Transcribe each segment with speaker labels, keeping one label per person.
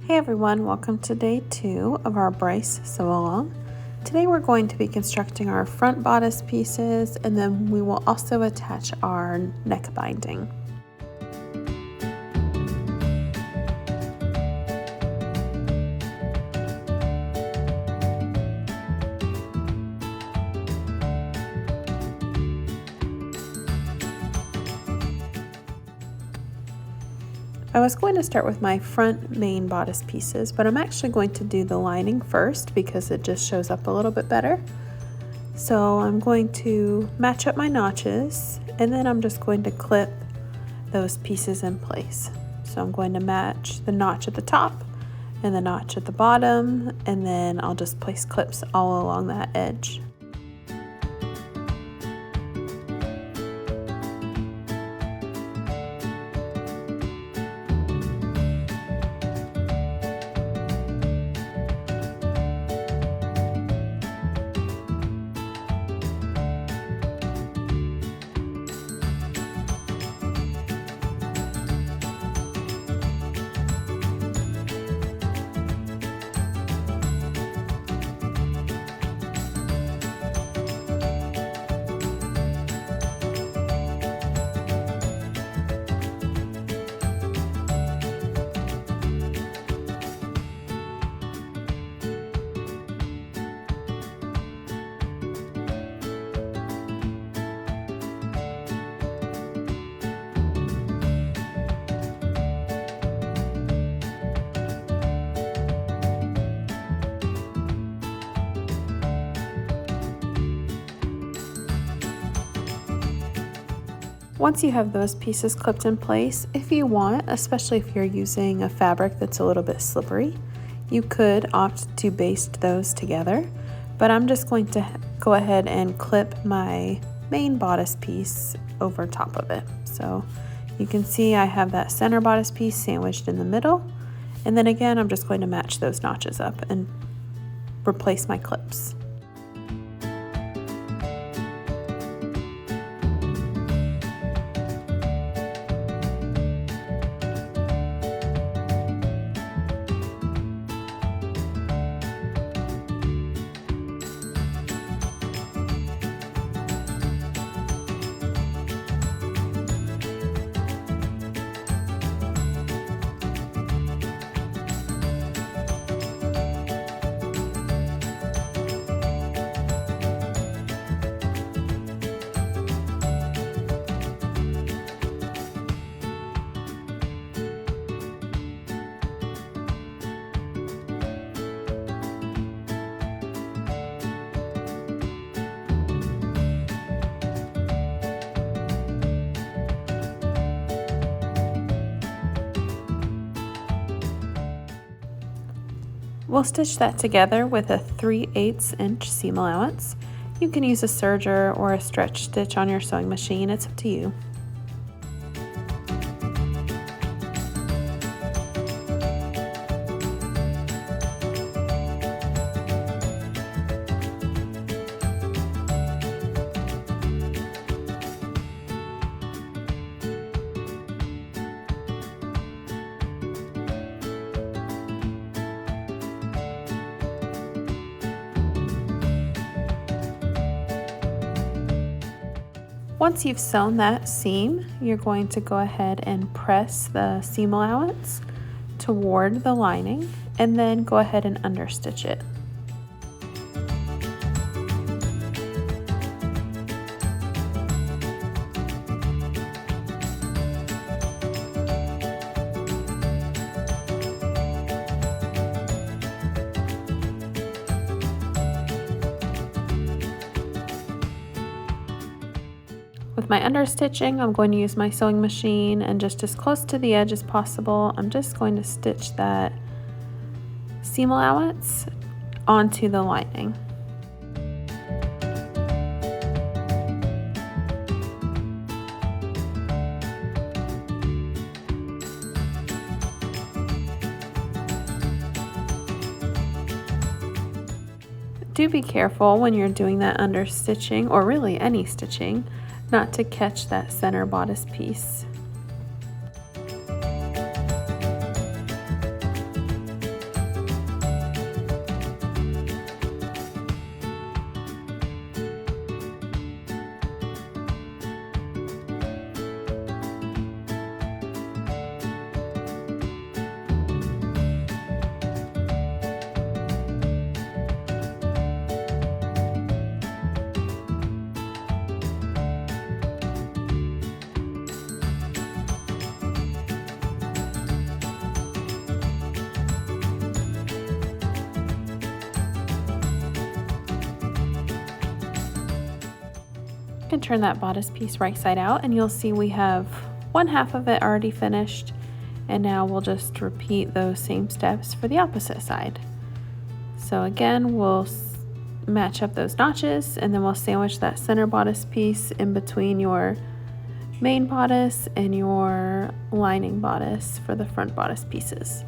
Speaker 1: Hey everyone, welcome to day 2 of our Bryce Sew-a-long. Today we're going to be constructing our front bodice pieces, and then we will also attach our neck binding. I was going to start with my front main bodice pieces, but I'm actually going to do the lining first because it just shows up a little bit better. So I'm going to match up my notches, and then I'm just going to clip those pieces in place. So I'm going to match the notch at the top and the notch at the bottom, and then I'll just place clips all along that edge. Once you have those pieces clipped in place, if you want, especially if you're using a fabric that's a little bit slippery, you could opt to baste those together, but I'm just going to go ahead and clip my main bodice piece over top of it. So you can see I have that center bodice piece sandwiched in the middle, and then again I'm just going to match those notches up and replace my clips. We'll stitch that together with a 3/8 inch seam allowance. You can use a serger or a stretch stitch on your sewing machine, it's up to you. Once you've sewn that seam, you're going to go ahead and press the seam allowance toward the lining and then go ahead and understitch it. With my understitching, I'm going to use my sewing machine, and just as close to the edge as possible, I'm just going to stitch that seam allowance onto the lining. Do be careful when you're doing that understitching, or really any stitching, not to catch that center bodice piece. can turn that bodice piece right side out, and you'll see we have one half of it already finished, and now we'll just repeat those same steps for the opposite side. So again, we'll match up those notches, and then we'll sandwich that center bodice piece in between your main bodice and your lining bodice for the front bodice pieces.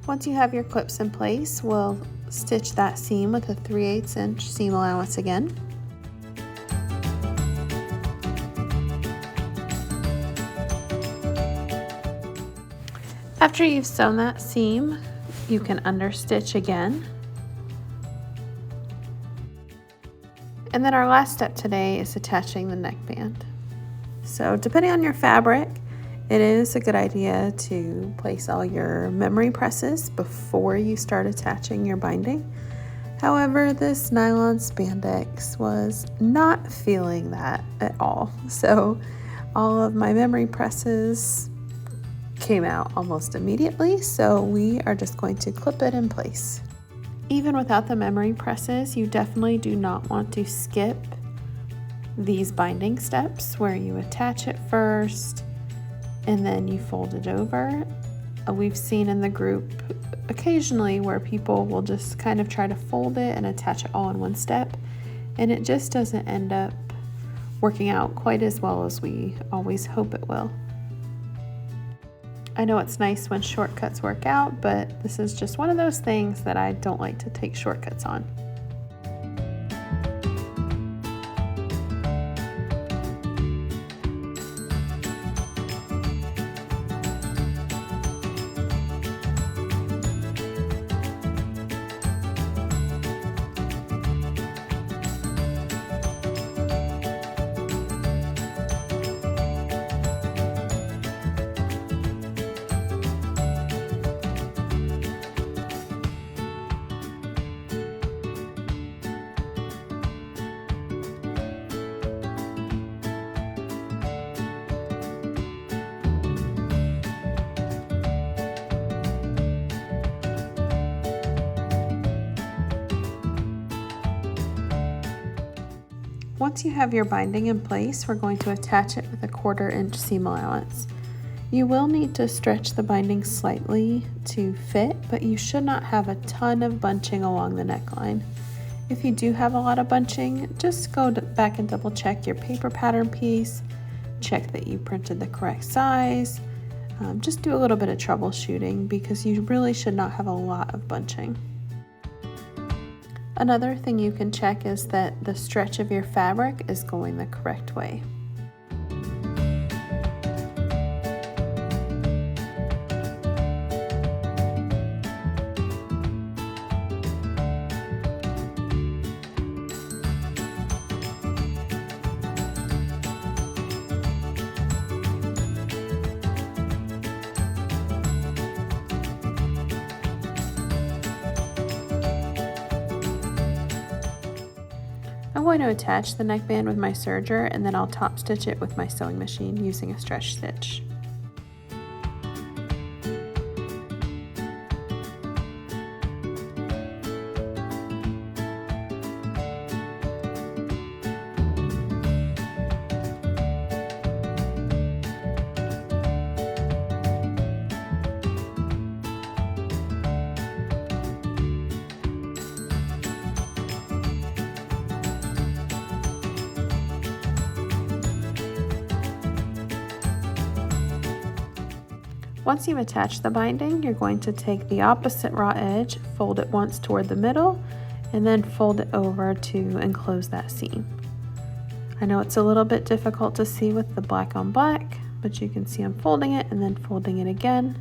Speaker 1: Once you have your clips in place, we'll stitch that seam with a 3/8 inch seam allowance again. After you've sewn that seam, you can understitch again. And then our last step today is attaching the neckband. So depending on your fabric, it is a good idea to place all your memory presses before you start attaching your binding. However, this nylon spandex was not feeling that at all. So all of my memory presses came out almost immediately. So we are just going to clip it in place. Even without the memory presses, you definitely do not want to skip these binding steps where you attach it first and then you fold it over. We've seen in the group occasionally where people will just kind of try to fold it and attach it all in one step, and it just doesn't end up working out quite as well as we always hope it will. I know it's nice when shortcuts work out, but this is just one of those things that I don't like to take shortcuts on. Once you have your binding in place, we're going to attach it with a 1/4 inch seam allowance. You will need to stretch the binding slightly to fit, but you should not have a ton of bunching along the neckline. If you do have a lot of bunching, just go back and double check your paper pattern piece, check that you printed the correct size. Just do a little bit of troubleshooting because you really should not have a lot of bunching. Another thing you can check is that the stretch of your fabric is going the correct way. I'm going to attach the neckband with my serger, and then I'll top stitch it with my sewing machine using a stretch stitch. Once you've attached the binding, you're going to take the opposite raw edge, fold it once toward the middle, and then fold it over to enclose that seam. I know it's a little bit difficult to see with the black on black, but you can see I'm folding it and then folding it again.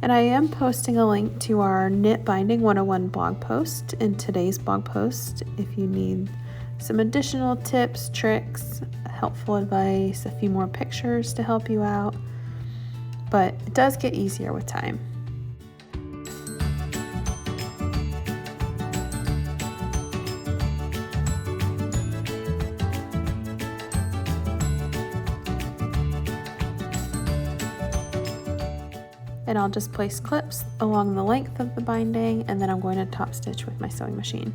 Speaker 1: And I am posting a link to our Knit Binding 101 blog post in today's blog post if you need some additional tips, tricks, helpful advice, a few more pictures to help you out. But it does get easier with time. And I'll just place clips along the length of the binding, and then I'm going to top stitch with my sewing machine.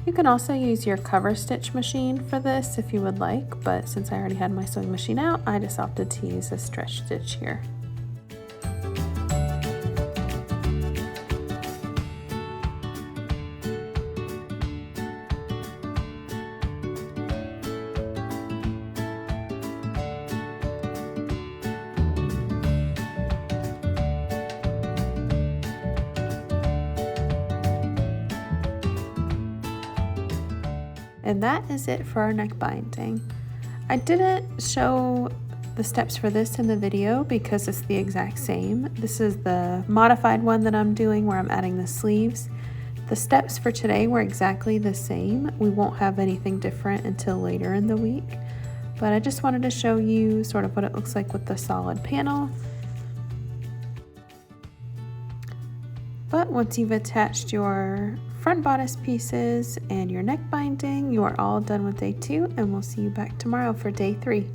Speaker 1: You can also use your cover stitch machine for this if you would like, but since I already had my sewing machine out, I just opted to use a stretch stitch here. And that is it for our neck binding. I didn't show the steps for this in the video because it's the exact same. This is the modified one that I'm doing where I'm adding the sleeves. The steps for today were exactly the same. We won't have anything different until later in the week, but I just wanted to show you sort of what it looks like with the solid panel. But once you've attached your front bodice pieces and your neck binding, you are all done with day 2, and we'll see you back tomorrow for day 3.